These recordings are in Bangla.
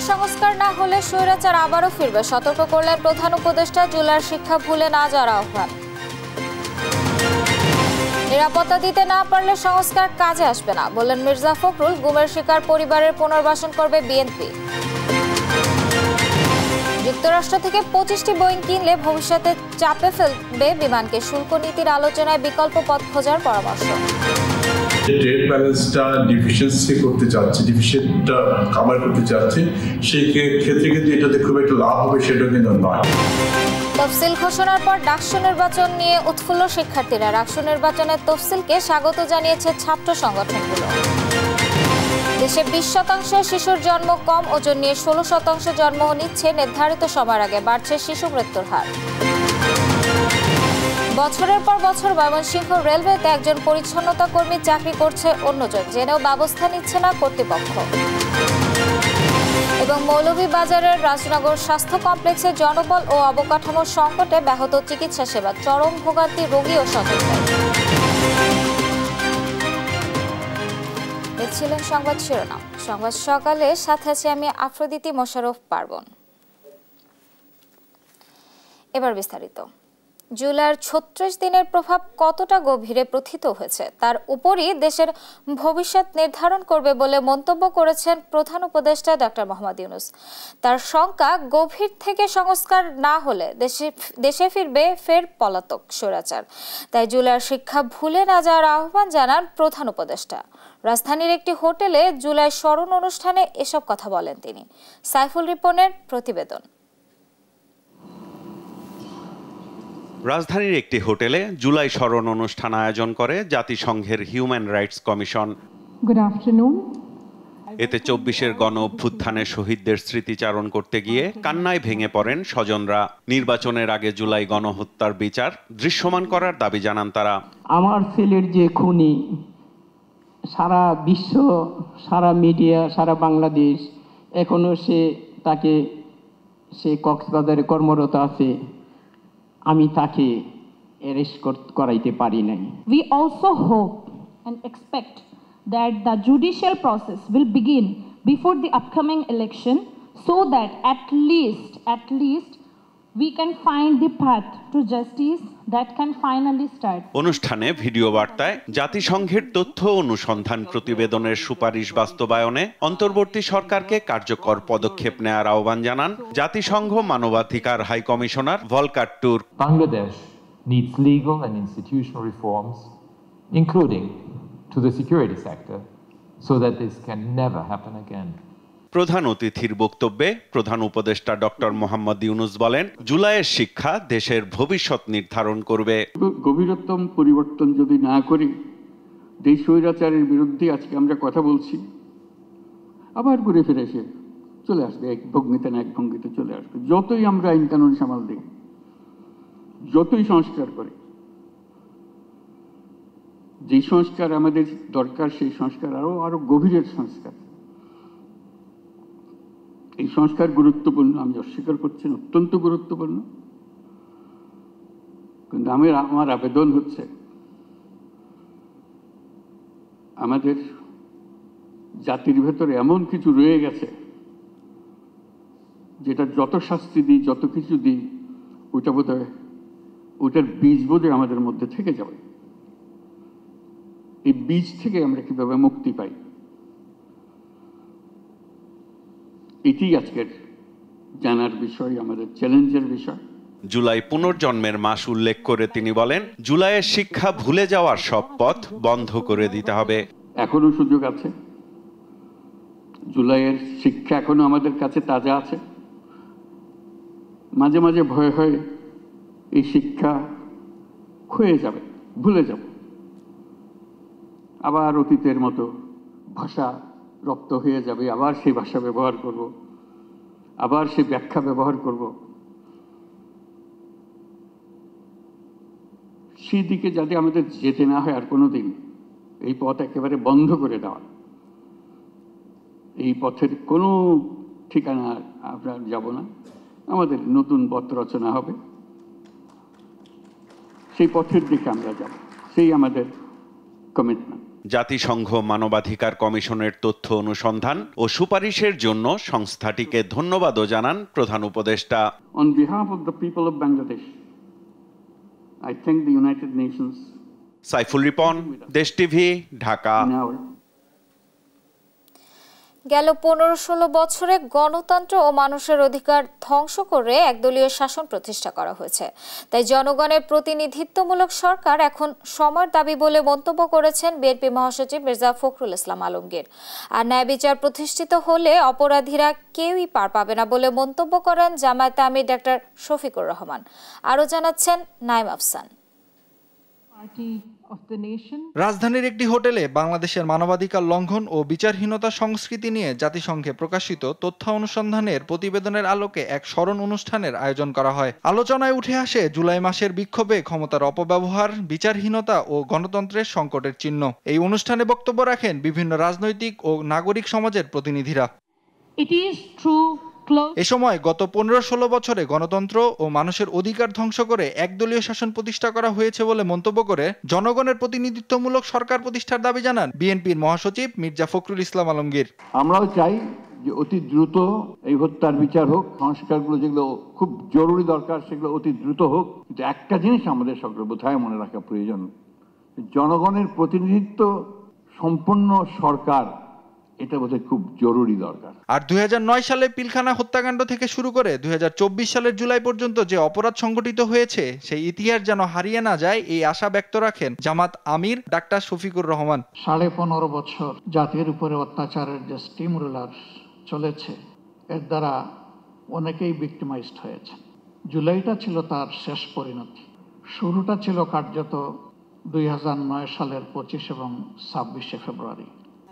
সংস্কার না হলে স্বৈরাচার আবারও ফিরবে, সতর্ক করলেন প্রধান উপদেষ্টা। জুলাইয়ের শিক্ষা ভুলে না যাওয়ার আহ্বান। নিরাপত্তা দিতে না পারলে সংস্কার কাজে আসবে না, বললেন মির্জা ফখরুল। গুমের শিকার পরিবারের পুনর্বাসন করবে বিএনপি। যুক্তরাষ্ট্র থেকে 25টি বোয়িং কিনলে ভবিষ্যতে চাপে ফেলবে বিমানকে, শুল্ক নীতির আলোচনায় বিকল্প পথ খোঁজার পরামর্শ। ট্রেড ব্যালেন্সটা ডিফিসিয়েন্সি করতে চাচ্ছে, ডিফিসিয়েন্টটা কাভার করতে চাচ্ছে, সেই ক্ষেত্রে কিন্তু এটাতে খুব একটা লাভ হবে সেটা কিন্তু নয়। তফসিল ঘোষণার পর ডাকসু নির্বাচন নিয়ে উৎফুল্ল শিক্ষার্থীরা। ডাকসু নির্বাচনের তফসিলকে স্বাগত জানিয়েছে ছাত্র সংগঠনগুলো। দেশে 20% শিশুর জন্ম কম, ওজন নিয়ে 16% জন্ম নিচ্ছে নির্ধারিত সময়ের আগে, বাড়ছে শিশু মৃত্যুর হার। বছরের পর বছর ময়মনসিংহ রেলওয়েতে একজন পরিচ্ছন্নতা কর্মী চাকরি করছে অন্যজন, জেনেও ব্যবস্থা নিচ্ছে না কর্তৃপক্ষ। এবং মৌলভীবাজারের রাজনগর স্বাস্থ্য কমপ্লেক্সে জনবল ও অবকাঠামোর সংকটে ব্যাহত চিকিৎসা সেবা, চরম ভোগান্তি রোগী ও স্বজনদের। ছিলেন সংবাদ শিরোনাম। সংবাদ সকালে সাথে আছি আমি আফ্রোদিতি মোশাররফ পার্বণ। এবার বিস্তারিত। জুলাইয়ের 36 দিনের প্রভাব কতটা গভীরে প্রথিত হয়েছে তার উপরই দেশের ভবিষ্যৎ নির্ধারণ করবে বলে মন্তব্য করেছেন প্রধান উপদেষ্টা ডক্টর মোহাম্মদ ইউনূস। তার শঙ্কা, গভীর থেকে সংস্কার না হলে দেশে ফিরবে ফের পলাতক স্বৈরাচার। তাই জুলাইয়ের শিক্ষা ভুলে না যাওয়ার আহ্বান জানান প্রধান উপদেষ্টা। রাজধানীর একটি হোটেলে জুলাই স্মরণ অনুষ্ঠানে এসব কথা বলেন তিনি। সাইফুল রিপনের প্রতিবেদন। রাজধানীর একটি হোটেলে জুলাই স্মরণ অনুষ্ঠান আয়োজন করে জাতিসংঘের human rights commission. Good afternoon. এতে 24-এর গণ অভ্যুত্থানের শহীদদের স্মৃতিচারণ করতে গিয়ে কান্নায় ভেঙে পড়েন স্বজনরা। নির্বাচনের আগে জুলাই গণহত্যার বিচার দৃশ্যমান করার দাবি জানান তারা। আমার ছেলের যে খুনি, সারা বিশ্ব, সারা মিডিয়া, সারা বাংলাদেশ এখনো সে কক্সবাজারে কর্মরত আছে, আমি তাকে অ্যারেস্ট করাইতে পারি নাই। We also hope and expect that the judicial process will begin before the upcoming election so that at least we can find the path to justice that can finally start. অনুষ্ঠানে ভিডিও বার্তায় জাতিসংঘের তথ্য অনুসন্ধান প্রতিবেদনের সুপারিশ বাস্তবায়নে অন্তর্বর্তী সরকারকে কার্যকর পদক্ষেপ নেওয়ার আহ্বান জানান জাতিসংঘ মানবাধিকার high commissioner Volker Turk. Bangladesh needs legal and institutional reforms, including to the security sector, so that this can never happen again. প্রধান অতিথির বক্তব্যে প্রধান উপদেষ্টা ডক্টর মোহাম্মদ ইউনূস বলেন, জুলাইয়ের শিক্ষা দেশের ভবিষ্যৎ নির্ধারণ করবে। গভীরতম পরিবর্তন যদি না করি, যে স্বৈরাচারের বিরুদ্ধে আজকে আমরা কথা বলছি, আবার ঘুরে ফিরে এসে চলে আসবে, এক ভঙ্গিতে না এক ভঙ্গিতে চলে আসবে। যতই আমরা আইন কানুন সামাল দিই, যতই সংস্কার করি, যে সংস্কার আমাদের দরকার সেই সংস্কার আরো গভীরের সংস্কার। এই সংস্কার গুরুত্বপূর্ণ, আমি অস্বীকার করছি না, অত্যন্ত গুরুত্বপূর্ণ। কিন্তু আমার আবেদন হচ্ছে, আমাদের জাতির ভেতরে এমন কিছু রয়ে গেছে যেটা যত শাস্তি দিই, যত কিছু দিই, ওইটা বোধহয় ওইটার বীজ বোধহয় আমাদের মধ্যে থেকে যাবে। এই বীজ থেকে আমরা কিভাবে মুক্তি পাই, এটি আজকের জানার বিষয়, আমাদের চ্যালেঞ্জের বিষয়। জুলাই পুনর্জন্মের মাস উল্লেখ করে তিনি বলেন, জুলাইয়ের শিক্ষা ভুলে যাওয়ার সব পথ বন্ধ করে দিতে হবে। এখনো সুযোগ আছে, জুলাইয়ের শিক্ষা এখনো আমাদের কাছে তাজা আছে। মাঝে মাঝে ভয় হয় এই শিক্ষা ক্ষয়ে যাবে, ভুলে যাব, আবার অতীতের মতো ভাষা রপ্ত হয়ে যাবে, আবার সেই ভাষা ব্যবহার করব, আবার সেই ব্যাখ্যা ব্যবহার করব। সেই দিকে যাতে আমাদের যেতে না হয় আর কোনো দিন, এই পথ একেবারে বন্ধ করে দেওয়া, এই পথের কোনো ঠিকানা আমরা যাব না, আমাদের নতুন পথ রচনা হবে, সেই পথের দিকে আমরা যাব, সেই আমাদের কমিটমেন্ট। জাতিসংঘ মানবাধিকার কমিশনের তথ্য অনুসন্ধান ও সুপারিশের জন্য সংস্থাটিকে ধন্যবাদও জানান প্রধান উপদেষ্টা। On behalf of the people of Bangladesh, I thank the United Nations. Saiful Ripon, দেশ টিভি, ঢাকা। গেল 15-16 বছরে গণতন্ত্র ও মানুষের অধিকার ধ্বংস করে একদলীয় শাসন প্রতিষ্ঠা করা হয়েছে। তাই জনগণের প্রতিনিধিত্বমূলক সরকার এখন সময়ের দাবি বলে মন্তব্য করেছেন বিএনপি মহাসচিব মির্জা ফখরুল ইসলাম আলমগীর। আর ন্যায় বিচার প্রতিষ্ঠিত হলে অপরাধীরা কেউই পার পাবে না বলে মন্তব্য করেন জামায়াতে আমির ডাক্তার শফিকুর রহমান। আরও জানাচ্ছেন নাইম আফসান। রাজধানীর একটি হোটেলে বাংলাদেশের মানবাধিকার লঙ্ঘন ও বিচারহীনতা সংস্কৃতি নিয়ে জাতিসংঘে প্রকাশিত তথ্য অনুসন্ধানের প্রতিবেদনের আলোকে এক স্মরণ অনুষ্ঠানের আয়োজন করা হয়। আলোচনায় উঠে আসে জুলাই মাসের বিক্ষোভে ক্ষমতার অপব্যবহার, বিচারহীনতা ও গণতন্ত্রের সংকটের চিহ্ন। এই অনুষ্ঠানে বক্তব্য রাখেন বিভিন্ন রাজনৈতিক ও নাগরিক সমাজের প্রতিনিধিরা। এ সময় গত 15-16 বছরে গণতন্ত্র ও মানুষের অধিকার ধ্বংস করে একদলীয় শাসন প্রতিষ্ঠা করা হয়েছে বলে মন্তব্য করে জনগণের প্রতিনিধিত্বমূলক সরকার প্রতিষ্ঠার দাবি জানান বিএনপির মহাসচিব মির্জা ফখরুল ইসলাম আলমগীর। আমরাও চাই যে অতি দ্রুত এই হত্যার বিচার হোক, সংস্কারগুলো যেগুলো খুব জরুরি দরকার সেগুলো অতি দ্রুত হোক। কিন্তু একটা জিনিস আমাদের সকলের বোধহয় মনে রাখা প্রয়োজন, জনগণের প্রতিনিধিত্ব সম্পন্ন সরকার, এটা বোধহয় খুব জরুরি দরকার। আর 2009 সালে পিলখানা হত্যাকাণ্ড থেকে শুরু করে 2024 সালের জুলাই পর্যন্ত যে অপরাধ সংঘটিত হয়েছে সেই ইতিহাস যেন হারিয়ে না যায়, এই আশা ব্যক্ত রাখেন জামাত আমির ডাক্তার শফিকুর রহমান। 15.5 বছর জাতির উপরে অত্যাচারের যে স্টিম রোলার চলেছে, এর দ্বারা অনেকেই ভিক্টিমাইজড হয়েছে। জুলাইটা ছিল তার শেষ পরিণতি। শুরুটা ছিল কার্যত 2009 সালের 25 এবং 26 ফেব্রুয়ারি।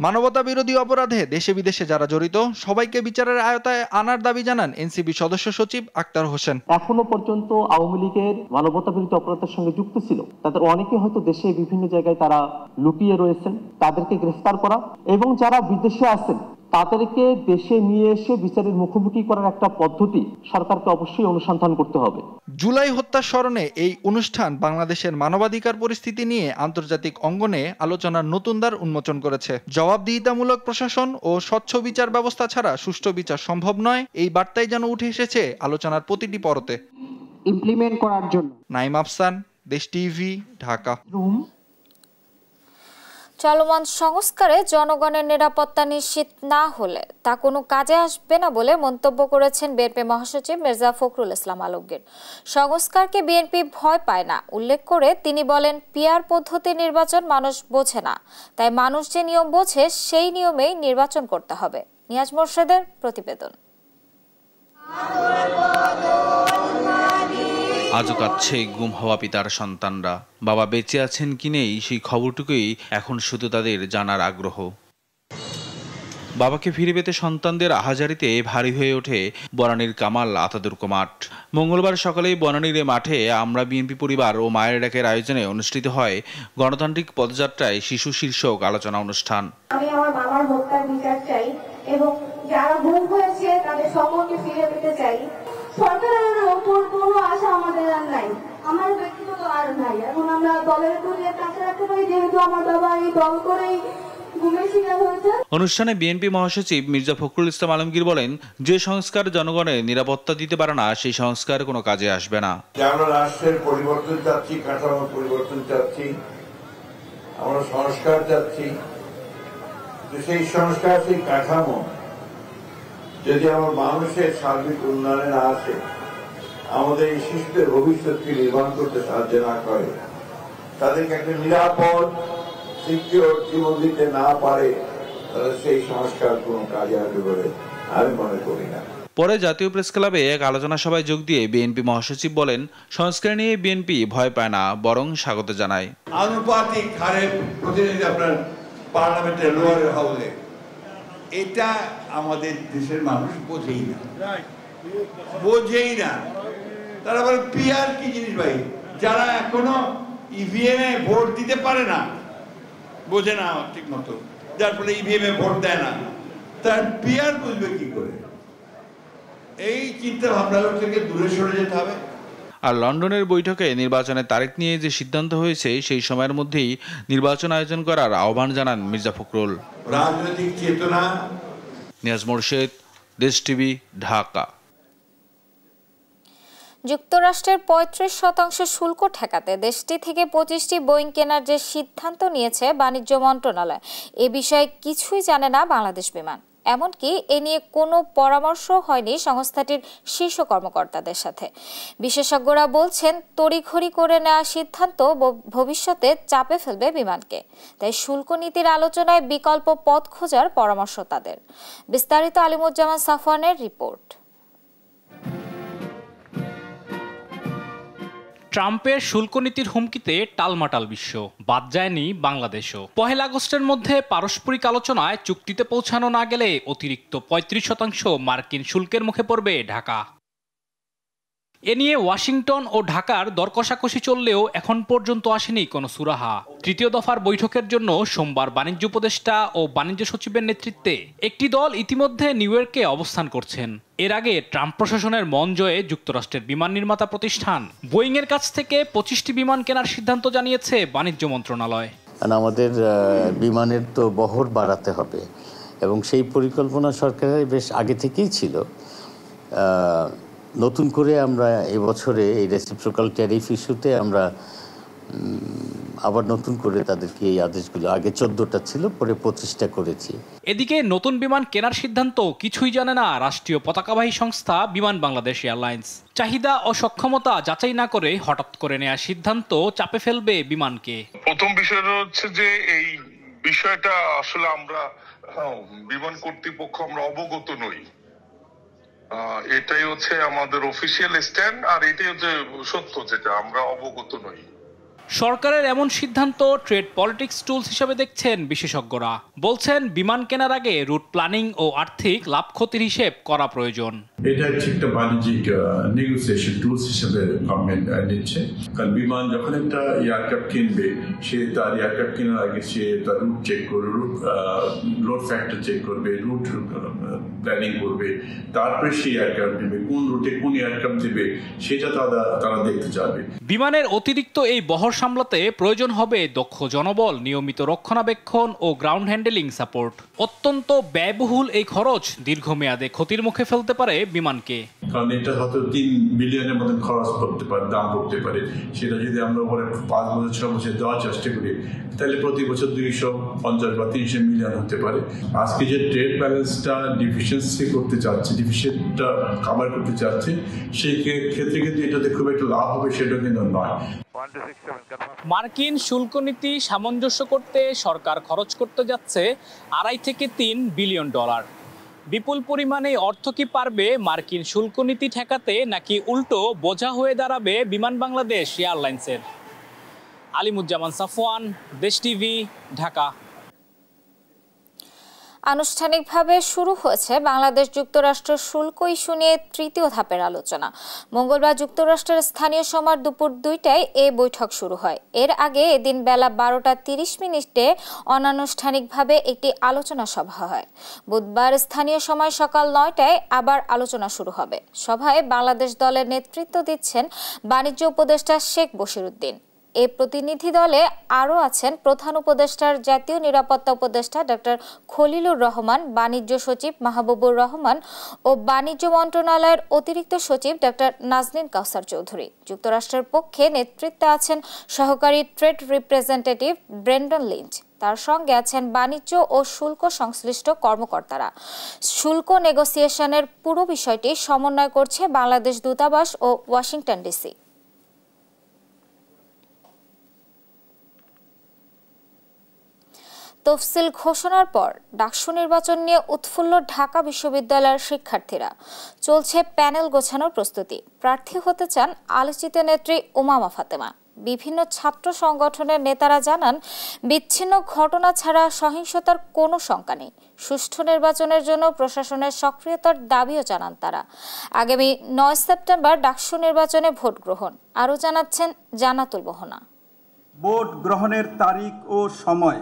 মানবতা বিরোধী অপরাধে দেশে বিদেশে যারা জড়িত সবাইকে বিচারের আয়তায় আনার দাবি জানান এনসিবি সদস্য সচিব আক্তার হোসেন। এখনো পর্যন্ত আওয়ামী লীগের মানবতা বিরোধী অপরাধের সঙ্গে যুক্ত ছিল তাদের অনেকে হয়তো দেশে বিভিন্ন জায়গায় তারা লুকিয়ে রয়েছেন, তাদেরকে গ্রেফতার করা এবং যারা বিদেশে আছেন তাদেরকে দেশে নিয়ে এসে বিচারের মুখোমুখি করার একটা পদ্ধতি সরকারকে অবশ্যই অনুসন্ধান করতে হবে। জুলাই হত্যার স্মরণে এই অনুষ্ঠান বাংলাদেশের মানবাধিকার পরিস্থিতি নিয়ে আন্তর্জাতিক অঙ্গনে আলোচনার নতুন দ্বার উন্মোচন করেছে। জবাবদিহিতামূলক প্রশাসন ও স্বচ্ছ বিচার ব্যবস্থা ছাড়া সুষ্ঠু বিচার সম্ভব নয়, এই বার্তাই যেন উঠে এসেছে আলোচনার প্রতিটি পরতে। ইমপ্লিমেন্ট করার জন্য নাইম আফসান, দেশ টিভি, ঢাকা। চলমান সংস্কারে জনগণের নিরাপত্তা নিশ্চিত না হলে তা কোনো কাজে আসবে না বলে মন্তব্য করেছেন বিএনপি মহাসচিব মির্জা ফখরুল ইসলাম আলমগীর। সংস্কারকে বিএনপি ভয় পায় না উল্লেখ করে তিনি বলেন, পিআর পদ্ধতি নির্বাচন মানুষ বোঝে না, তাই মানুষ যে নিয়ম বোঝে সেই নিয়মেই নির্বাচন করতে হবে। নিয়াজ মোর্শেদের প্রতিবেদন। আজও কাঁদছে গুম হওয়া পিতার সন্তানরা। বাবা বেঁচে আছেন কি নেই সেই খবরটুকুই এখন শুধু তাদের জানার আগ্রহ। বাবাকে ফিরে পেতে সন্তানদের আহাজারিতে ভারী হয়ে ওঠে বনানীর কামাল আতাতুর্ক মাঠ। মঙ্গলবার সকালেই বনানীর মাঠে আমরা বিএনপি পরিবার ও মায়ের ডাকের আয়োজনে অনুষ্ঠিত হয় গণতান্ত্রিক পদযাত্রায় শিশু শীর্ষক আলোচনা অনুষ্ঠান। আমি আমার বাবার হত্যার বিচার চাই এবং যারা গুম হয়েছে তাদের সকলকে ফিরে পেতে চাই। সরকারের ওপর কোনো আশা আমাদের আর নাই, আমার ব্যক্তিগত আর নাই। এখন আমরা দলের উপরে কাছে রাখতে পারি, যেহেতু আমার বাবা এই দল করেই গুমের শিকার হয়েছে। অনুষ্ঠানে বিএনপি মহাসচিব মির্জা ফখরুল ইসলাম আলমগীর বলেন, যে সংস্কার জনগণের নিরাপত্তা দিতে পারে না সেই সংস্কার কোনো কাজে আসবে না। আমরা রাষ্ট্রের পরিবর্তন চাচ্ছি, কাঠামো পরিবর্তন চাচ্ছি, আমরা সংস্কার চাচ্ছি। সেই সংস্কার, সেই কাঠামো যদি আমার মানুষের সার্বিক উন্নয়নে না আসে, আমাদের এই শিশুদের ভবিষ্যৎকে নির্মাণ করতে সাহায্য না করে, তাদেরকে একটা নিরাপদ সিকিউর জীবন দিতে না পারে, তাহলে সেই সংস্কার কোনো কাজে আসবে বলে আমি মনে করি না। পরে জাতীয় প্রেস ক্লাবে এক আলোচনা সভায় যোগ দিয়ে বিএনপি মহাসচিব বলেন, সংস্কার নিয়ে বিএনপি ভয় পায় না, বরং স্বাগত জানায়। আনুপাতিক হারে প্রতিনিধি আপনার পার্লামেন্টের লোয়ার হাউসে, এটা আমাদের দেশের মানুষ বোঝেই না। তারা বলে পিআর কি জিনিস ভাই? যারা এখনো ইভিএম এ ভোট দিতে পারে না, বোঝে না ঠিক মতো, যার ফলে ইভিএম এ ভোট দেয় না, তার পিআর বুঝবে কি করে? এই চিন্তা ভাবনা থেকে দূরে সরে যেতে হবে। আর লন্ডনের বৈঠকে নির্বাচনের তারিখ নিয়ে যে সিদ্ধান্ত হয়েছে সেই সময়ের মধ্যেই নির্বাচন আয়োজন করার আহ্বান জানান মির্জা ফখরুল। রাজনৈতিক চেতনা। নিয়াজ মোরশেদ, দেশ টিভি, ঢাকা। যুক্তরাষ্ট্রের ৩৫% শুল্ক ঠেকাতে দেশটি থেকে ২৫টি বোয়িং কেনার যে সিদ্ধান্ত নিয়েছে বাণিজ্য মন্ত্রণালয়, এ বিষয়ে কিছুই জানে না বাংলাদেশ বিমান। এমনকি এ নিয়ে কোনো পরামর্শ হয়নি সংস্থাটির শীর্ষ কর্মকর্তাদের সাথে। বিশেষজ্ঞরা বলছেন, তড়িঘড়ি করে নেওয়া সিদ্ধান্ত ভবিষ্যতে চাপে ফেলবে বিমানকে। তাই শুল্ক নীতির আলোচনায় বিকল্প পথ খোঁজার পরামর্শ তাদের। বিস্তারিত আলিমুজ্জামান সাফওয়ানের রিপোর্ট। ট্রাম্পের শুল্ক নীতির হুমকিতে টালমাটাল বিশ্ব, বাদ যায়নি বাংলাদেশও। ১ আগস্টের মধ্যে পারস্পরিক আলোচনায় চুক্তিতে পৌঁছানো না গেলে অতিরিক্ত ৩৫% মার্কিন শুল্কের মুখে পড়বে ঢাকা। এ নিয়ে ওয়াশিংটন ও ঢাকার দর কষাকষি চললেও এখন পর্যন্ত আসেনি কোনো সুরাহা। তৃতীয় দফার বৈঠকের জন্য সোমবার বাণিজ্য উপদেষ্টা ও বাণিজ্য সচিবের নেতৃত্বে একটি দল ইতিমধ্যে নিউ ইয়র্কে অবস্থান করছেন। এর আগে ট্রাম্প প্রশাসনের মন জয়ে যুক্তরাষ্ট্রের বিমান নির্মাতা প্রতিষ্ঠান বোয়িং এর কাছ থেকে ২৫টি বিমান কেনার সিদ্ধান্ত জানিয়েছে বাণিজ্য মন্ত্রণালয়। আমাদের বিমানের তো বহর বাড়াতে হবে এবং সেই পরিকল্পনা সরকারের বেশ আগে থেকেই ছিল। নতুন করে আমরা এবছরে এই রেসিপ্রোকাল ট্যারিফ ইস্যুতে আমরা আবার নতুন করে তাদেরকে এই আদেশগুলো, আগে 14টা ছিল, পরে 25টা করেছি। এদিকে নতুন বিমান কেনার সিদ্ধান্ত কিছুই জানে না রাষ্ট্রীয় পতাকাবাহী সংস্থা বিমান বাংলাদেশ এয়ারলাইন্স। চাহিদা ও সক্ষমতা যাচাই না করে হঠাৎ করে নেওয়া সিদ্ধান্ত চাপে ফেলবে বিমানকে। প্রথম বিষয়টা হচ্ছে যে এই বিষয়টা আসলে আমরা বিমান কর্তৃপক্ষ আমরা অবগত নই, এটাই হচ্ছে আমাদের অফিসিয়াল স্ট্যান্ড, আর এটাই হচ্ছে সত্য, যেটা আমরা অবগত নই। সরকারের এমন সিদ্ধান্ত ট্রেড পলিটিক্স টুলস হিসেবে দেখছেন বিশেষজ্ঞরা। বলছেন, বিমান কেনার আগে রুট প্ল্যানিং ও আর্থিক লাভ ক্ষতির হিসেব করা প্রয়োজন। এটা একটা বাণিজ্যিক নেগোসিয়েশন টুলস হিসেবে গভর্নমেন্ট নিচ্ছে। কারণ বিমান যখন একটা এয়ারক্রাফট কিনবে, সে তার এয়ারক্রাফট কেনার আগে সে তার রুট চেক করবে, রুট লোড ফ্যাক্টর চেক করবে, রুট প্ল্যানিং করবে, তারপরে সেই এয়ারক্রাফট নেবে, কোন রুটে কোন এয়ারক্রাফট দেবে সেটা তারা দেখতে যাবে। বিমানের অতিরিক্ত এই বহর সামলাতে প্রয়োজন হবে দক্ষ জনবল, নিয়মিত রক্ষণাবেক্ষণ ও গ্রাউন্ড হ্যান্ডেলিং সাপোর্ট। অত্যন্ত ব্যয়বহুল এই খরচ দীর্ঘমেয়াদে ক্ষতির মুখে ফেলতে পারে বিমানকে। কারণ এটা হয়তো 3 বিলিয়নের মতো খরচ করতে পারে, দাম পড়তে পারে। সেটা যদি আমরা পরে 5 বছর 6 বছর দেওয়ার চেষ্টা করি, তাহলে প্রতি বছর 250 বা 300 মিলিয়ন হতে পারে। আজকে যে ট্রেড ব্যালেন্সটা ডিফিসিয়েন্সি করতে চাচ্ছে, ডিফিসিয়েন্টটা কাভার করতে চাচ্ছে, সেই ক্ষেত্রে কিন্তু এটাতে খুব একটা লাভ হবে সেটা কিন্তু নয়। মার্কিন শুল্ক নীতি সামঞ্জস্য করতে সরকার খরচ করতে যাচ্ছে $2.5 থেকে $3 বিলিয়ন। বিপুল পরিমাণে অর্থ কি পারবে মার্কিন শুল্ক নীতি ঠেকাতে, নাকি উল্টো বোঝা হয়ে দাঁড়াবে বিমান বাংলাদেশ এয়ারলাইন্সের? আলিমুজ্জামান সাফওয়ান, দেশ টিভি, ঢাকা। আনুষ্ঠানিকভাবে শুরু হয়েছে বাংলাদেশ যুক্তরাষ্ট্র শুল্ক ইস্যু নিয়ে তৃতীয় ধাপের আলোচনা। মঙ্গলবার যুক্তরাষ্ট্রের স্থানীয় সময় দুপুর 2টায় এই বৈঠক শুরু হয়। এর আগে এদিন বেলা 12:30 অনানুষ্ঠানিকভাবে একটি আলোচনা সভা হয়। বুধবার স্থানীয় সময় সকাল 9টায় আবার আলোচনা শুরু হবে। সভায় বাংলাদেশ দলের নেতৃত্ব দিচ্ছেন বাণিজ্য উপদেষ্টা শেখ বশিরউদ্দিন। এই প্রতিনিধি দলে আরও আছেন প্রধান উপদেষ্টার জাতীয় নিরাপত্তা উপদেষ্টা ডক্টর খলিলুর রহমান, বাণিজ্য সচিব মাহবুবুর রহমান ও বাণিজ্য মন্ত্রণালয়ের অতিরিক্ত সচিব ডক্টর নাজনীন কাউসার চৌধুরী। যুক্তরাষ্ট্রের পক্ষে নেতৃত্বে আছেন সহকারী ট্রেড রিপ্রেজেন্টেটিভ ব্রেন্ডন লিঞ্চ। তার সঙ্গে আছেন বাণিজ্য ও শুল্ক সংশ্লিষ্ট কর্মকর্তারা। শুল্ক নেগোসিয়েশনের পুরো বিষয়টি সমন্বয় করছে বাংলাদেশ দূতাবাস ও ওয়াশিংটন ডিসি। তফসিল ঘোষণার পর ডাকসু নির্বাচন নিয়ে উৎফুল্ল ঢাকা বিশ্ববিদ্যালয়ের শিক্ষার্থীরা। চলছে প্যানেল গোছানোর প্রস্তুতি। প্রার্থী হতে চান আলোচিত নেত্রী উমামা ফাতেমা। বিভিন্ন ছাত্র সংগঠনের নেতারা জানান, বিচ্ছিন্ন ঘটনা ছাড়া সহিংসতার কোনো শঙ্কা নেই। সুষ্ঠু নির্বাচনের জন্য প্রশাসনের সক্রিয়তার দাবিও জানান তারা। আগামী 9 সেপ্টেম্বর ডাকসু নির্বাচনে ভোট গ্রহণ। আরও জানাচ্ছেন জান্নাতুল মোহনা। ভোট গ্রহণের তারিখ ও সময়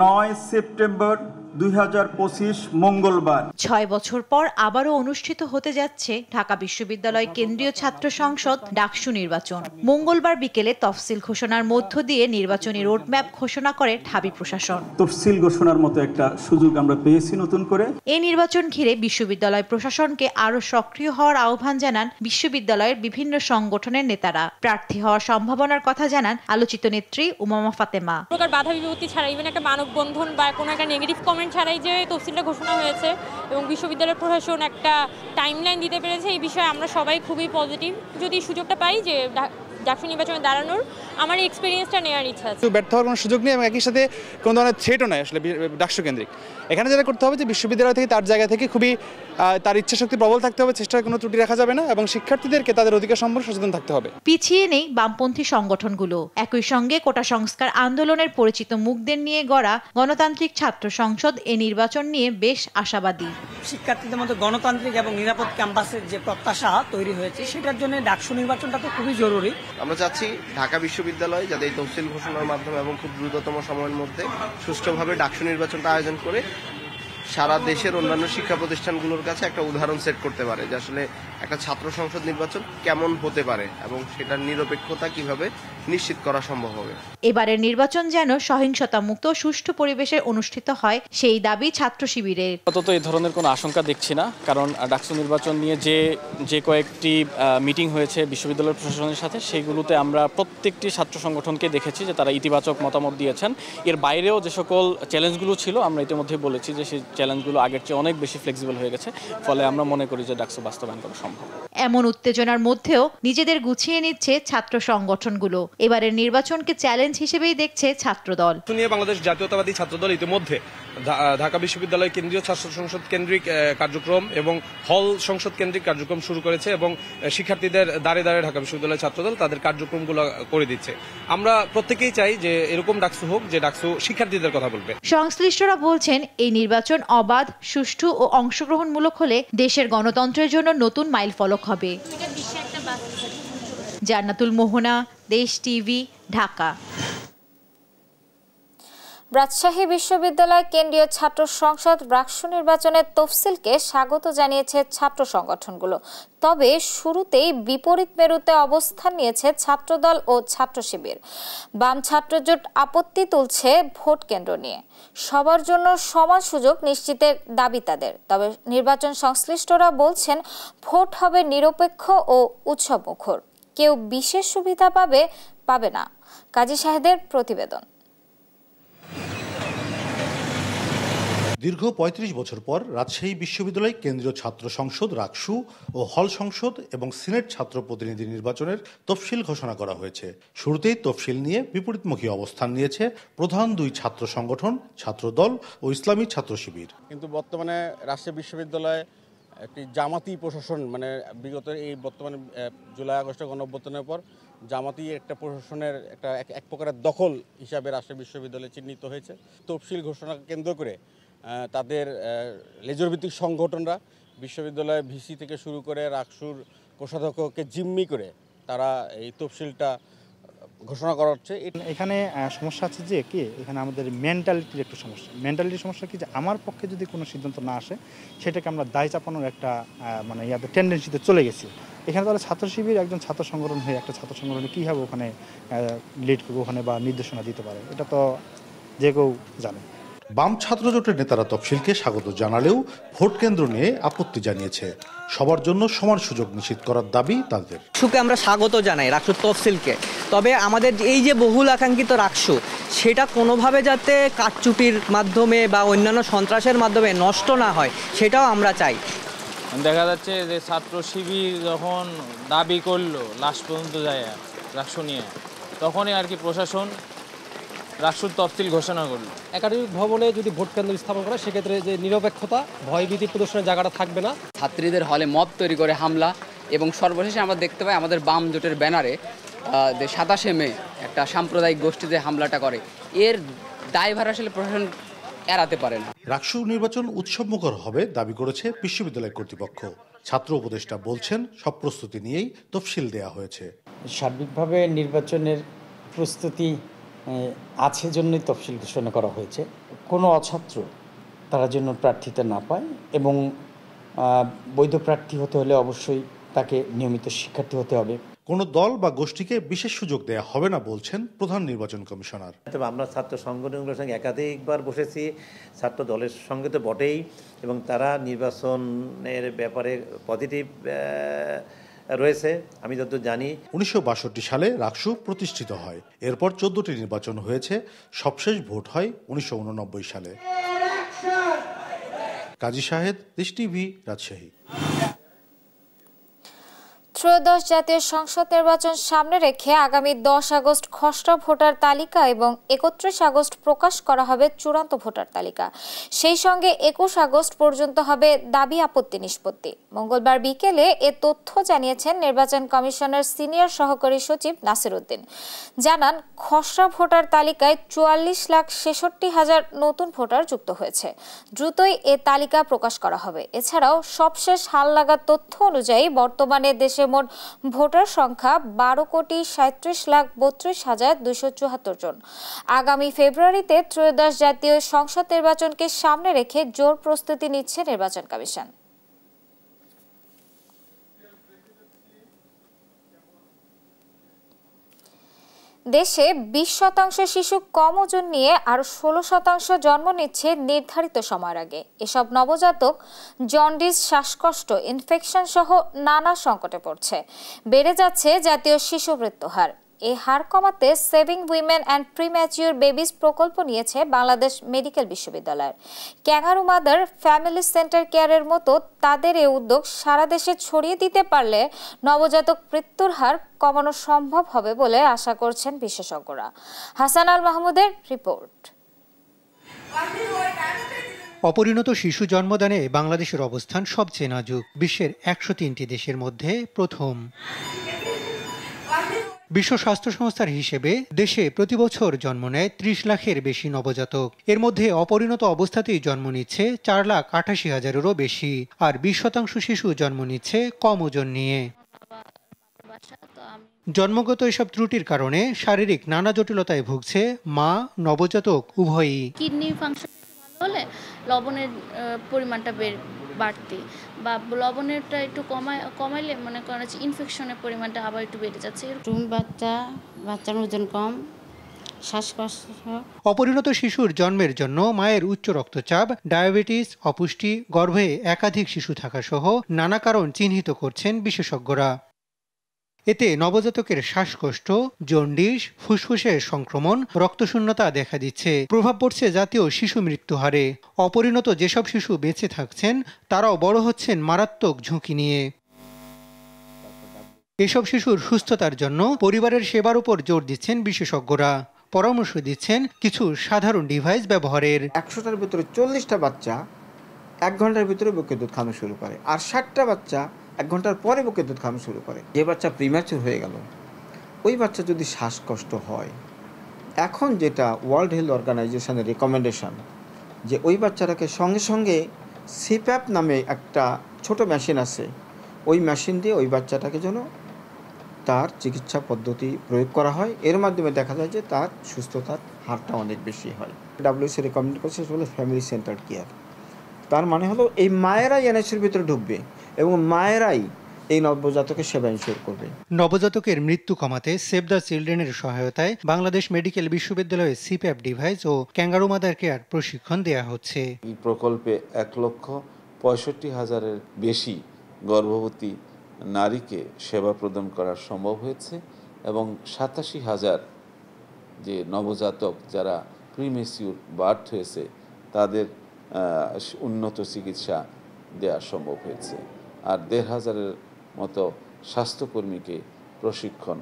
9 সেপ্টেম্বর 2025 মঙ্গলবার। 6 বছর পর আবারও অনুষ্ঠিত হতে যাচ্ছে ঢাকা বিশ্ববিদ্যালয় কেন্দ্রীয় ছাত্র সংসদ ডাকসু নির্বাচন। মঙ্গলবার বিকেলে তফসিল ঘোষণার মধ্য দিয়ে নির্বাচনী রোডম্যাপ ঘোষণা করে ঢাবি প্রশাসন। তফসিল ঘোষণার মতো একটা সুযোগ আমরা পেয়েছি নতুন করে। এই নির্বাচন ঘিরে বিশ্ববিদ্যালয় প্রশাসনকে আরো সক্রিয় হওয়ার আহ্বান জানান বিশ্ববিদ্যালয়ের বিভিন্ন সংগঠনের নেতারা। প্রার্থী হওয়ার সম্ভাবনার কথা জানান আলোচিত নেত্রী উমামা ফাতেমা। প্রকার বাধা বিপত্তি ছাড়া, ইভেন একটা মানববন্ধন বা কোনো একটা নেগেটিভ কমেন্ট ছাড়াই যে তফসিলটা ঘোষণা হয়েছে এবং বিশ্ববিদ্যালয় প্রশাসন একটা টাইমলাইন দিতে পেরেছে, এই বিষয়ে আমরা সবাই খুবই পজিটিভ। যদি সুযোগটা পাই যে ডাকসু নির্বাচনে দাঁড়ানোর, আমার এই এক্সপিরিয়েন্সটা নেওয়ার ইচ্ছা আছে। ব্যর্থ হওয়ার কোনো সুযোগ নেই এবং একই সাথে কোনো ধরনের থ্রেটও নয় আসলে ডাকসু কেন্দ্রিক। এখানে যেটা করতে হবে যে বিশ্ববিদ্যালয় থেকে তার জায়গা থেকে খুবই তার ইচ্ছাশক্তি প্রবল থাকতে হবে, চেষ্টার কোনো ত্রুটি রাখা যাবে না এবং শিক্ষার্থীদেরকে তাদের অধিকার সম্পর্কে সচেতন থাকতে হবে। পিছিয়ে নেই বামপন্থী সংগঠনগুলো। একই সঙ্গে কোটা সংস্কার আন্দোলনের পরিচিত মুখদের নিয়ে গড়া গণতান্ত্রিক ছাত্র সংসদ এ নির্বাচন নিয়ে বেশ আশাবাদী। শিক্ষার্থীদের মধ্যে গণতান্ত্রিক এবং নিরাপদ ক্যাম্পাসের যে প্রত্যাশা তৈরি হয়েছে, সেটার জন্য ডাকসু নির্বাচনটা তো খুবই জরুরি। আমরা চাচ্ছি ঢাকা বিশ্ববিদ্যালয় যাতে এই তফসিল ঘোষণার মাধ্যমে এবং খুব দ্রুততম সময়ের মধ্যে সুষ্ঠুভাবে ডাকসু নির্বাচনটা আয়োজন করে সারা দেশের অন্যান্য শিক্ষা প্রতিষ্ঠানগুলোর কাছে একটা উদাহরণ সেট করতে পারে যে আসলে একটা ছাত্র সংসদ নির্বাচন কেমন হতে পারে এবং সেটার নিরপেক্ষতা কিভাবে নিশ্চিত করা সম্ভব হবে। এবারের নির্বাচন যেন সহিংসতা মুক্ত সুষ্ঠু পরিবেশে অনুষ্ঠিত হয়, সেই দাবি ছাত্র শিবিরের। আপাতত এই ধরনের কোনো আশঙ্কা দেখছি না, কারণ ডাকসু নির্বাচন নিয়ে যে কয়েকটি মিটিং হয়েছে বিশ্ববিদ্যালয় প্রশাসনের সাথে, সেগুলোতে আমরা প্রত্যেকটি ছাত্র সংগঠনকে দেখেছি যে তারা ইতিবাচক মতামত দিয়েছেন। এর বাইরেও যে সকল চ্যালেঞ্জগুলো ছিল আমরা ইতিমধ্যে বলেছি যে সেই চ্যালেঞ্জগুলো আগের চেয়ে অনেক বেশি ফ্লেক্সিবল হয়ে গেছে, ফলে আমরা মনে করি যে ডাকসু বাস্তবায়ন করা সম্ভব। এমন উত্তেজনার মধ্যেও নিজেদের গুছিয়ে নিচ্ছে ছাত্র সংগঠনগুলো। এবারের নির্বাচনকে চ্যালেঞ্জ হিসেবেই দেখছে ছাত্রদল। নিয়ে বাংলাদেশ জাতীয়তাবাদী ছাত্রদল ইতিমধ্যে ঢাকা বিশ্ববিদ্যালয় কেন্দ্রীয় ছাত্র সংসদ কেন্দ্রিক কার্যক্রম এবং হল সংসদ কেন্দ্রিক কার্যক্রম শুরু করেছে এবং শিক্ষার্থীদের দাঁড়ে দাঁড়ে ঢাকা বিশ্ববিদ্যালয় ছাত্রদল তাদের কার্যক্রমগুলো করে দিচ্ছে। আমরা প্রত্যেকেই চাই যে এরকম ডাকসু হোক, যে ডাকসু শিক্ষার্থীদের কথা বলবে। সংশ্লিষ্টরা বলছেন এই নির্বাচন অবাধ, সুষ্ঠু ও অংশগ্রহণমূলক হলে দেশের গণতন্ত্রের জন্য নতুন মাইলফলক হবে। জান্নাতুল মোহনা, দেশ টিভি, ঢাকা। রাজশাহী বিশ্ববিদ্যালয় কেন্দ্রীয় ছাত্র সংসদ ডাকসু নির্বাচনের তফসিলকে স্বাগত জানিয়েছে ছাত্র সংগঠনগুলো। তবে শুরুতেই বিপরীত মেরুতে অবস্থান নিয়েছে ছাত্রদল ও ছাত্র শিবির। বাম ছাত্রজোট আপত্তি তুলছে ভোট কেন্দ্র নিয়ে। সবার জন্য সমান সুযোগ নিশ্চিতের দাবি তাদের। তবে নির্বাচন সংশ্লিষ্টরা বলছেন ভোট হবে নিরপেক্ষ ও উৎসবমুখর। কেউ বিশেষ সুবিধা পাবে না। কাজী সাহেদের প্রতিবেদন। দীর্ঘ ৩৫ বছর পর রাজশাহী বিশ্ববিদ্যালয় কেন্দ্রীয় ছাত্র সংসদ ডাকসু ও হল সংসদ এবং সিনেট ছাত্র প্রতিনিধি নির্বাচনের তফসিল ঘোষণা করা হয়েছে। শুরুতেই তফসিল নিয়ে বিপরীতমুখী অবস্থান নিয়েছে প্রধান দুই ছাত্র সংগঠন ছাত্রদল ও ইসলামী ছাত্র শিবির। কিন্তু বর্তমানে রাজশাহী বিশ্ববিদ্যালয়ে একটি জামাতি প্রশাসন, মানে বিগত এই বর্তমানে জুলাই আগস্টের গণঅভ্যুত্থানের পর জামাতি একটা প্রশাসনের এক প্রকারের দখল হিসাবে রাজশাহী বিশ্ববিদ্যালয়ে চিহ্নিত হয়েছে। তফসিল ঘোষণা কেন্দ্র করে তাদের লেজরভিত্তিক সংগঠনরা বিশ্ববিদ্যালয়ের ভিসি থেকে শুরু করে ডাকসুর কোষাধ্যক্ষকে জিম্মি করে তারা এই তফসিলটা ঘোষণা করা হচ্ছে। এখানে সমস্যা আছে যে কি, এখানে আমাদের মেন্টালিটির একটু সমস্যা। মেন্টালিটির সমস্যা কি যে আমার পক্ষে যদি কোনো সিদ্ধান্ত না আসে সেটাকে আমরা দায় চাপানোর একটা মানে ইয়াতে টেন্ডেন্সিতে চলে গেছি। এখানে তাহলে ছাত্র শিবির একজন ছাত্র সংগঠন হয়ে একটা ছাত্র সংগঠনে কীভাবে ওখানে লিড করবে ওখানে বা নির্দেশনা দিতে পারে, এটা তো যে কেউ জানে। বাম ছাত্র জোটের নেতারা তফসিলকে স্বাগত জানালেও ভোট কেন্দ্র নিয়ে আপত্তি জানিয়েছে। সবার জন্য সমান সুযোগ নিশ্চিত করার দাবি তাদের। ডাকসুকে আমরা স্বাগত জানাই, ডাকসুর তফসিলকে। তবে আমাদের এই যে বহুল আকাঙ্ক্ষিত ডাকসু, সেটা কোনোভাবে যাতে কারচুপির মাধ্যমে বা অন্যান্য সন্ত্রাসের মাধ্যমে নষ্ট না হয়, সেটাও আমরা চাই। দেখা যাচ্ছে যে ছাত্র শিবির যখন দাবি করলো লাস্ট পর্যন্ত যায় ডাকসু নিয়ে, তখনই আর কি প্রশাসন ডাকসুর তফসিল ঘোষণা করলো। একাডেমিক ভবনে যদি ভোট কেন্দ্র স্থাপন করা, সেক্ষেত্রে যে নিরপেক্ষতা, ভয়ভীতি প্রদর্শনের জায়গাটা থাকবে না। ছাত্রীদের হলে মব তৈরি করে হামলা, এবং সর্বশেষে আমরা দেখতে পাই আমাদের বাম জোটের ব্যানারে 27শে মে একটা সাম্প্রদায়িক গোষ্ঠী যে হামলাটা করে, এর দায়ভার আসলে প্রশাসন এড়াতে পারে না। ডাকসু নির্বাচন উৎসবমুখর হবে দাবি করেছে বিশ্ববিদ্যালয় কর্তৃপক্ষ। ছাত্র উপদেষ্টা বলছেন সব প্রস্তুতি নিয়েই তফসিল দেওয়া হয়েছে। সার্বিকভাবে নির্বাচনের প্রস্তুতি আছে জন্যই তফসিল ঘোষণা করা হয়েছে। কোনো অছাত্র তারা যেন প্রার্থিতা না পায়, এবং বৈধ প্রার্থী হতে হলে অবশ্যই তাকে নিয়মিত শিক্ষার্থী হতে হবে। কোনো দল বা গোষ্ঠীকে বিশেষ সুযোগ দেয়া হবে না বলছেন প্রধান নির্বাচন কমিশনার। তবে আমরা ছাত্র সংগঠনগুলোর সঙ্গে একাধিকবার বসেছি, ছাত্র দলের সঙ্গে তো বটেই, এবং তারা নির্বাচনের ব্যাপারে পজিটিভ রয়েছে। আমি যতদূর জানি 1962 সালে রাকসু প্রতিষ্ঠিত হয়, এরপর 14টি নির্বাচন হয়েছে, সবশেষ ভোট হয় 1989 সালে। কাজী শাহেদ, দেশ টিভি, রাজশাহী। ত্রয়োদশ জাতীয় সংসদ নির্বাচন সামনে রেখে আগামী 10 আগস্ট খসড়া ভোটার তালিকা এবং 31 আগস্ট প্রকাশ করা হবে চূড়ান্ত ভোটার তালিকা। সেই সঙ্গে 21 আগস্ট পর্যন্ত হবে দাবি আপত্তি নিষ্পত্তি। মঙ্গলবার বিকেলে এ তথ্য জানিয়েছেন নির্বাচন কমিশনের সিনিয়র সহকারী সচিব নাসির উদ্দিন। জানান, খসড়া ভোটার তালিকায় 44,66,000 নতুন ভোটার যুক্ত হয়েছে। দ্রুতই এ তালিকা প্রকাশ করা হবে। এছাড়াও সবশেষ হালনাগাদ তথ্য অনুযায়ী বর্তমানে দেশে মোট ভোটার সংখ্যা 12,37,32,74 জন। আগামী ফেব্রুয়ারিতে ত্রয়োদশ জাতীয় সংসদ নির্বাচনকে সামনে রেখে জোর প্রস্তুতি নিচ্ছে নির্বাচন কমিশন। দেশে 20% শিশু কম ওজন নিয়ে আর 16% জন্ম নিচ্ছে নির্ধারিত সময়ের আগে। এসব নবজাতক জন্ডিস, শ্বাসকষ্ট, ইনফেকশন সহ নানা সংকটে পড়ছে। বেড়ে যাচ্ছে জাতীয় শিশু মৃত্যু হার। এই হার কমাতে saving women and premature babies প্রকল্প নিয়েছে বাংলাদেশ মেডিকেল বিশ্ববিদ্যালয়ের। ক্যাঙ্গারু মাদার ফ্যামিলি সেন্টার কেয়ারের মতো তাদের এই উদ্যোগ সারা দেশে ছড়িয়ে দিতে পারলে নবজাতক মৃত্যুর হার কমানো সম্ভব হবে বলে আশা করছেন বিশেষজ্ঞরা। হাসান আল মাহমুদের রিপোর্ট। অপরিণত শিশু জন্মদানে বাংলাদেশের অবস্থান সবচেয়ে নাজুক, বিশ্বের 103টি দেশের মধ্যে প্রথম। বিশ্ব স্বাস্থ্য সংস্থার হিসেবে দেশে প্রতি বছর জন্ম নেয় 30 লাখের বেশি নবজাতক। এর মধ্যে অপরিণত অবস্থাতেই জন্ম নিচ্ছে 4,88,000-এরও বেশি, আর 20% শিশু জন্ম নিচ্ছে কম ওজন নিয়ে। জন্মগত এসব ত্রুটির কারণে শারীরিক নানা জটিলতায় ভুগছে মা, নবজাতক উভয়ই। কিডনি ফাংশন হলে লবণের পরিমাণটা বাড়তি, বা লবণেরটা একটু কমাইলে মনে করেন ইনফেকশনের পরিমাণটা আবার একটু বেড়ে যাচ্ছে। বাচ্চার ওজন কম, শ্বাসকষ্ট। অপরিণত শিশুর জন্মের জন্য মায়ের উচ্চ রক্তচাপ, ডায়াবেটিস, অপুষ্টি, গর্ভে একাধিক শিশু থাকা সহ নানা কারণ চিহ্নিত করছেন বিশেষজ্ঞরা। এতে নবজাতকের শ্বাসকষ্ট, জন্ডিস, ফুসফুসের সংক্রমণ, রক্তশূন্যতা দেখা দিচ্ছে। প্রভাব পড়ছে জাতীয় শিশু মৃত্যু হারে। অপরিণত যেসব শিশু বেঁচে থাকছেন তারাও বড় হচ্ছেন মারাত্মক ঝুঁকি নিয়ে। এসব শিশুর সুস্থতার জন্য পরিবারের সেবার উপর জোর দিচ্ছেন বিশেষজ্ঞরা। পরামর্শ দিচ্ছেন কিছু সাধারণ ডিভাইস ব্যবহারের। 100টার ভিতরে 40টা বাচ্চা 1 ঘন্টার ভিতরে বুকের দুধ খাওয়ানো শুরু করে, আর 60টা বাচ্চা 1 ঘন্টার পরে বুকের দুধ খাওয়ানো শুরু করে। যে বাচ্চা প্রিম্যাচুর হয়ে গেল, ওই বাচ্চা যদি শ্বাসকষ্ট হয়, এখন যেটা ওয়ার্ল্ড হেলথ অর্গানাইজেশনের রেকমেন্ডেশন, যে ওই বাচ্চাটাকে সঙ্গে সঙ্গে সিপ্যাপ নামে একটা ছোট মেশিন আছে, ওই মেশিন দিয়ে ওই বাচ্চাটাকে যেন তার চিকিৎসা পদ্ধতি প্রয়োগ করা হয়। এর মাধ্যমে দেখা যায় যে তার সুস্থতার হারটা অনেক বেশি হয়। WHO রেকমেন্ড করছে হলো ফ্যামিলি সেন্টার কেয়ার। তার মানে হলো এই মায়েরাই এনএসির ভিতরে ঢুকবে এবং মায়েরাই এই নবজাতকের সেবা ইনশিওর করবে। নবজাতকের মৃত্যু কমাতে সেভ দ্য চিলড্রেনের সহায়তায় বাংলাদেশ মেডিকেল বিশ্ববিদ্যালয়ে সিপ্যাপ ডিভাইস ও ক্যাঙ্গারু মাদার কেয়ার প্রশিক্ষণ দেওয়া হচ্ছে। এই প্রকল্পে 1,65,000-এর বেশি গর্ভবতী নারীকে সেবা প্রদান করা সম্ভব হয়েছে এবং 87,000 যে নবজাতক যারা প্রিমেচিউর বার্থ হয়েছে তাদের উন্নত চিকিৎসা দেওয়া সম্ভব হয়েছে। আর 1,500-এর মতো স্বাস্থ্যকর্মীকে প্রশিক্ষণ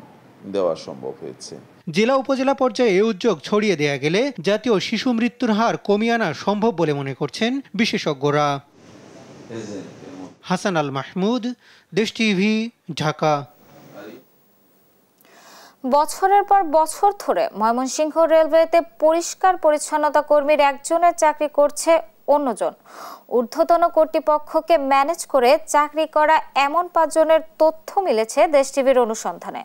দেওয়া সম্ভব হয়েছে। জেলা উপজেলা পর্যায়ে এই উদ্যোগ ছড়িয়ে দেয়া গেলে জাতীয় শিশু মৃত্যুর হার কমিয়ে আনা সম্ভব বলে মনে করছেন বিশেষজ্ঞরা। হাসান আল মাহমুদ, দেশ টিভি, ঢাকা। বছরের পর বছর ধরে ময়মনসিংহ রেলওয়েতে পরিষ্কার পরিচ্ছন্নতা কর্মীর একজনের চাকরি করছে অন্যজন। ঊর্ধ্বতন কর্তৃপক্ষকে ম্যানেজ করে চাকরি করা এমন 5 জনের তথ্য মিলেছে দেশ টিভির অনুসন্ধানে,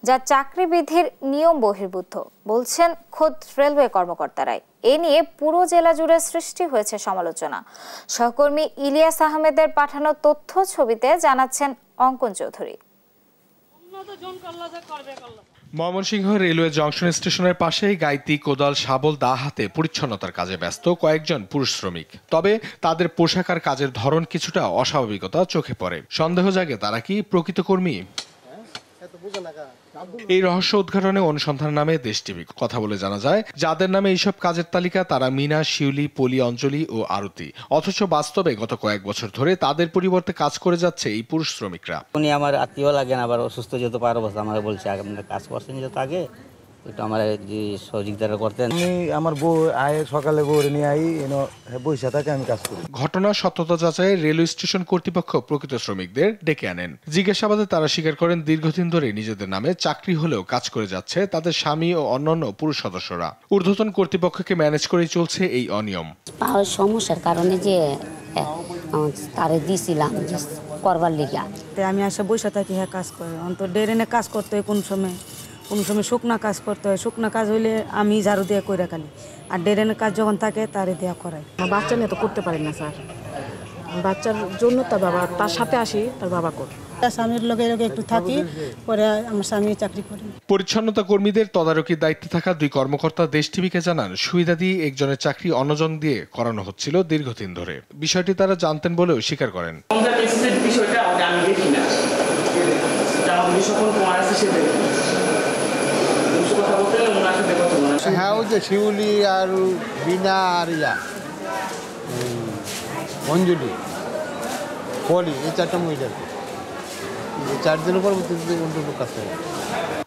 যা চাকরি বিধির নিয়ম বহির্ভূত বলছেন খোদ রেলওয়ে কর্মকর্তারাই। এ নিয়ে পুরো জেলা জুড়ে সৃষ্টি হয়েছে সমালোচনা। সহকর্মী ইলিয়াস আহমেদের পাঠানো তথ্য ছবিতে জানাচ্ছেন অঙ্কন চৌধুরী। ময়মনসিংহ রেলওয়ে জংশন স্টেশনের পাশেই গাইতি, কোদাল, শাবল, দা হাতে পরিচ্ছন্নতার কাজে ব্যস্ত কয়েকজন পুরুষ শ্রমিক। তবে তাদের পোশাক আর কাজের ধরন কিছুটা অস্বাভাবিকতা চোখে পড়ে। সন্দেহ জাগে তারা কি প্রকৃত কর্মী? এই রহস্য উদ্ঘাটনে অনুসন্ধান নামে দেশ টিভি কথা বলে জানা যায়, যাদের নামে এইসব কাজের তালিকা তারা মিনা, শিউলি, পলি, অঞ্জলি ও আরতি। অথচ বাস্তবে গত কয়েক বছর ধরে তাদের পরিবর্তে কাজ করে যাচ্ছে এই পুরুষ শ্রমিকরা। উনি আমার আত্মীয় লাগেন, আবার অসুস্থ যেহেতু পার অবস্থা আমার বলছে আপনার কাজ করছেন যেহেতু আগে একটু আমার যে সহযোগিতা করতেন। আমি আমার বউ আয় সকালে বউ নিয়ে আই বৈশা থাকে, আমি কাজ করি। ঘটনা সত্যতা যাচাইয়ে রেলওয়ে স্টেশন কর্তৃপক্ষ প্রকৃত শ্রমিকদের ডেকে আনেন। জিজ্ঞাসাবাদে তারা স্বীকার করেন দীর্ঘদিন ধরে নিজেদের নামে চাকরি হলেও কাজ করে যাচ্ছে তাদের স্বামী ও অন্যান্য পুরুষ সদস্যরা। ঊর্ধ্বতন কর্তৃপক্ষকে ম্যানেজ করেই চলছে এই অনিয়ম। পাওয়ার সমস্যার কারণে যে তারে দিয়েছিলাম করবার লিগা, আমি আসে বৈশা থাকি, হ্যাঁ কাজ করে অন্তত ডেরেনে কাজ করতে হয়, কোন সময় শুকনা কাজ করতে হয়। শুকনা কাজ হইলে আমি ঝাড়ু দিয়ে কইরা খালি, আর ডেরেনের কাজ যখন থাকে তারে দেওয়া করাই। আমার বাচ্চা নিয়ে তো করতে পারি না স্যার, বাচ্চার জন্য তার বাবা, তার সাথে আসি, তার বাবা করে। স্বামীর লোকে একটু থাকি, পরে আমার স্বামী চাকরি করে। পরিচ্ছন্নতা কর্মীদের তদারকির দায়িত্বে থাকা দুই কর্মকর্তা দেশ টিভিকে জানান, সুবিধা দিয়ে একজনের চাকরি অন্যজন দিয়ে করানো হচ্ছিল দীর্ঘদিন ধরে। বিষয়টি তারা জানতেন বলেও স্বীকার করেন। হ্যাঁ, ওই যে শিউলি আর বিনা আর অঞ্জলি, পলি, এই চারটা মহিলার চারজনের উপর কাজ করে।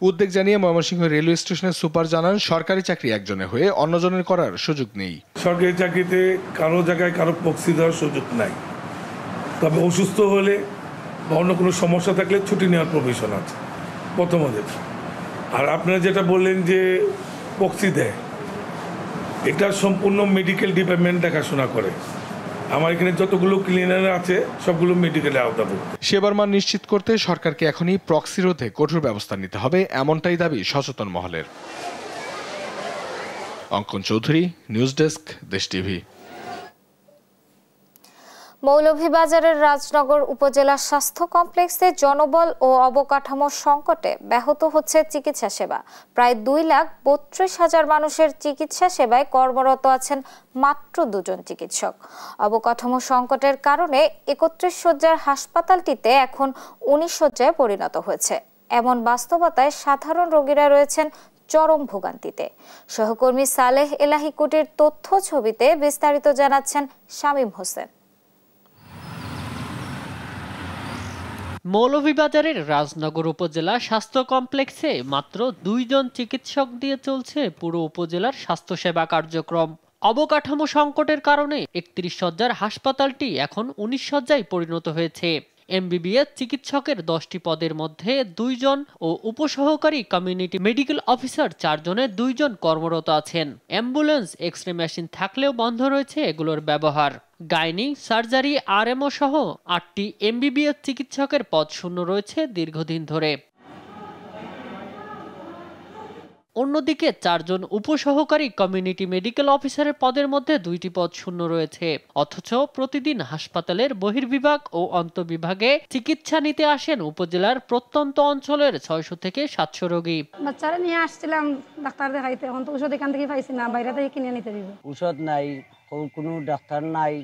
উদ্বেগ জানিয়ে ময়মনসিংহ রেলওয়ে স্টেশনের সুপার জানান, সরকারি চাকরি একজনের হয়ে অন্যজনের করার সুযোগ নেই। সরকারি চাকরিতে কারো জায়গায় কারো প্রক্সি দেওয়ার সুযোগ নাই, তবে অসুস্থ হলে বা অন্য কোনো সমস্যা থাকলে ছুটি নেওয়ার প্রভিশন আছে প্রথমত। আর আপনারা যেটা বললেন যে প্রক্সি দেয়, এটা সম্পূর্ণ মেডিকেল ডিপার্টমেন্ট দেখাশোনা করে। আমার এখানে যতগুলো ক্লিনার আছে সবগুলো মেডিকেলে আওতাভুক্ত। সেবার মান নিশ্চিত করতে সরকারকে এখনই প্রক্সি রোধে কঠোর ব্যবস্থা নিতে হবে, এমনটাই দাবি সচেতন মহলের। অঙ্কন চৌধুরী, নিউজ ডেস্ক, দেশ টিভি। মৌলভীবাজারের রাজনগর উপজেলা স্বাস্থ্য কমপ্লেক্সে জনবল ও অবকাঠামোর সংকটে ব্যাহত হচ্ছে চিকিৎসা সেবা। প্রায় 2,32,000 মানুষের চিকিৎসা সেবায় কর্মরত আছেন মাত্র 2 জন চিকিৎসক। অবকাঠামো সংকটের কারণে 31 শয্যার হাসপাতালটিতে এখন 19 শয্যায় পরিণত হয়েছে। এমন বাস্তবতায় সাধারণ রোগীরা রয়েছেন চরম ভোগান্তিতে। সহকর্মী সালেহ এলাহি কুটির তথ্য ছবিতে বিস্তারিত জানাচ্ছেন শামীম হোসেন। মৌলভীবাজারের রাজনগর উপজেলা স্বাস্থ্য কমপ্লেক্সে মাত্র 2 জন চিকিৎসক দিয়ে চলছে পুরো উপজেলার স্বাস্থ্যসেবা কার্যক্রম। অবকাঠামো সংকটের কারণে 31 শয্যার হাসপাতালটি এখন 19 শয্যায় পরিণত হয়েছে। এমবিবিএস চিকিৎসকের 10টি পদের মধ্যে 2 জন ও উপসহকারী কমিউনিটি মেডিকেল অফিসার 4 জনের 2 জন কর্মরত আছেন। অ্যাম্বুলেন্স, এক্স-রে মেশিন থাকলেও বন্ধ রয়েছে এগুলোর ব্যবহার। গাইনি, সার্জারি, আরএমও সহ 8টি এমবিবিএস চিকিৎসকের পদ শূন্য রয়েছে দীর্ঘদিন ধরে। অন্যদিকে 4 জন উপসহকারী কমিউনিটি মেডিকেল অফিসারের পদের মধ্যে 2টি পদ শূন্য রয়েছে। অথচ প্রতিদিন হাসপাতালের বহির্বিভাগ ও অন্তঃবিভাগে চিকিৎসা নিতে আসেন উপজেলার প্রত্যন্ত অঞ্চলের 600 থেকে 700 রোগী। বাচ্চারা নিয়ে আসছিলাম ডাক্তার দেখাইতে, এখন তো ওষুধ এখান থেকে পাইছি না, বাইরে থেকে কিনে নিতে দিব। ওষুধ নাই, কোনো ডাক্তার নাই,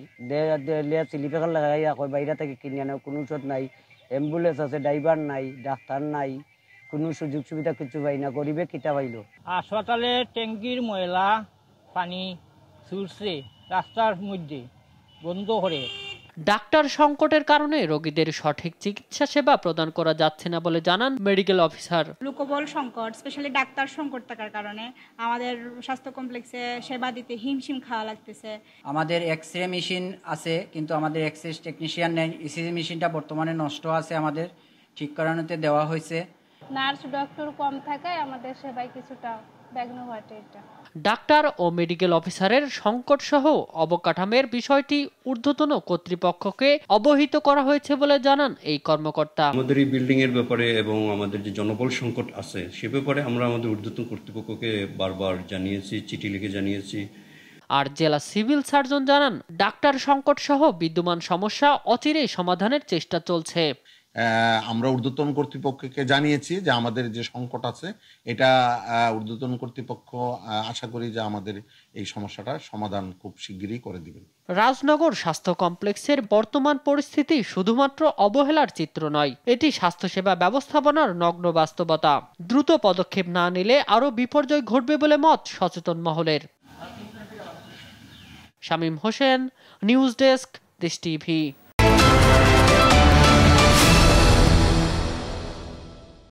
সিলিপেকার লাগাই বাইরে থেকে কিনে আনে, কোনো ওষুধ নাই। অ্যাম্বুলেন্স আছে, ড্রাইভার নাই, ডাক্তার নাই, কোনো সুযোগ সুবিধা কিছু পাই না। গরিবে কিতা পাইল। হাসপাতালে ট্যাঙ্কির ময়লা পানি ছুটছে রাস্তার মধ্যে বন্ধ করে। ডাক্তার সংকটের কারণে রোগীদের সঠিক চিকিৎসা সেবা প্রদান করা যাচ্ছে না বলে জানান মেডিকেল অফিসার। লোকবল সংকট, স্পেশালি ডাক্তার সংকট থাকার কারণে আমাদের স্বাস্থ্য কমপ্লেক্সে সেবা দিতে হিমশিম খাওয়া লাগতেছে। আমাদের এক্স-রে মেশিন আছে, কিন্তু আমাদের এক্স-রে টেকনিশিয়ান নেই। ইসিজি মেশিনটা বর্তমানে নষ্ট আছে, আমাদের ঠিক করানোতে দেওয়া হয়েছে। নার্স ডক্টর কম থাকায় আমাদের সেবায় কিছুটা ব্যাঘ্ন ঘটে। ডাক্তার ও মেডিকেল অফিসারের সংকট সহ অবকাঠামোর বিষয়টি ঊর্ধ্বতন কর্তৃপক্ষকে অবহিত করা হয়েছে বলে জানান এই কর্মকর্তা। আমাদের এই বিল্ডিং এর ব্যাপারে এবং আমাদের যে জনবল সংকট আছে সে ব্যাপারে আমরা আমাদের ঊর্ধ্বতন কর্তৃপক্ষকে বারবার জানিয়েছি, চিঠি লিখে জানিয়েছি আর জেলা সিভিল সার্জন জানান, ডাক্তার সংকট সহ বিদ্যমান সমস্যা অচিরেই সমাধানের চেষ্টা চলছে। আমরা ঊর্ধ্বতন কর্তৃপক্ষকে জানিয়েছি যে আমাদের যে সংকট আছে এটা ঊর্ধ্বতন কর্তৃপক্ষ আশা করি যে আমাদের এই সমস্যাটা সমাধান খুব শিগগিরই করে দিবেন। রাজনগর স্বাস্থ্য কমপ্লেক্সের বর্তমান পরিস্থিতি শুধুমাত্র অবহেলার চিত্র নয়, এটি স্বাস্থ্যসেবা ব্যবস্থাপনার নগ্ন বাস্তবতা। দ্রুত পদক্ষেপ না নিলে আরও বিপর্যয় ঘটবে বলে মত সচেতন মহলের। শামীম হোসেন, নিউজ ডেস্ক, দেশ টিভি।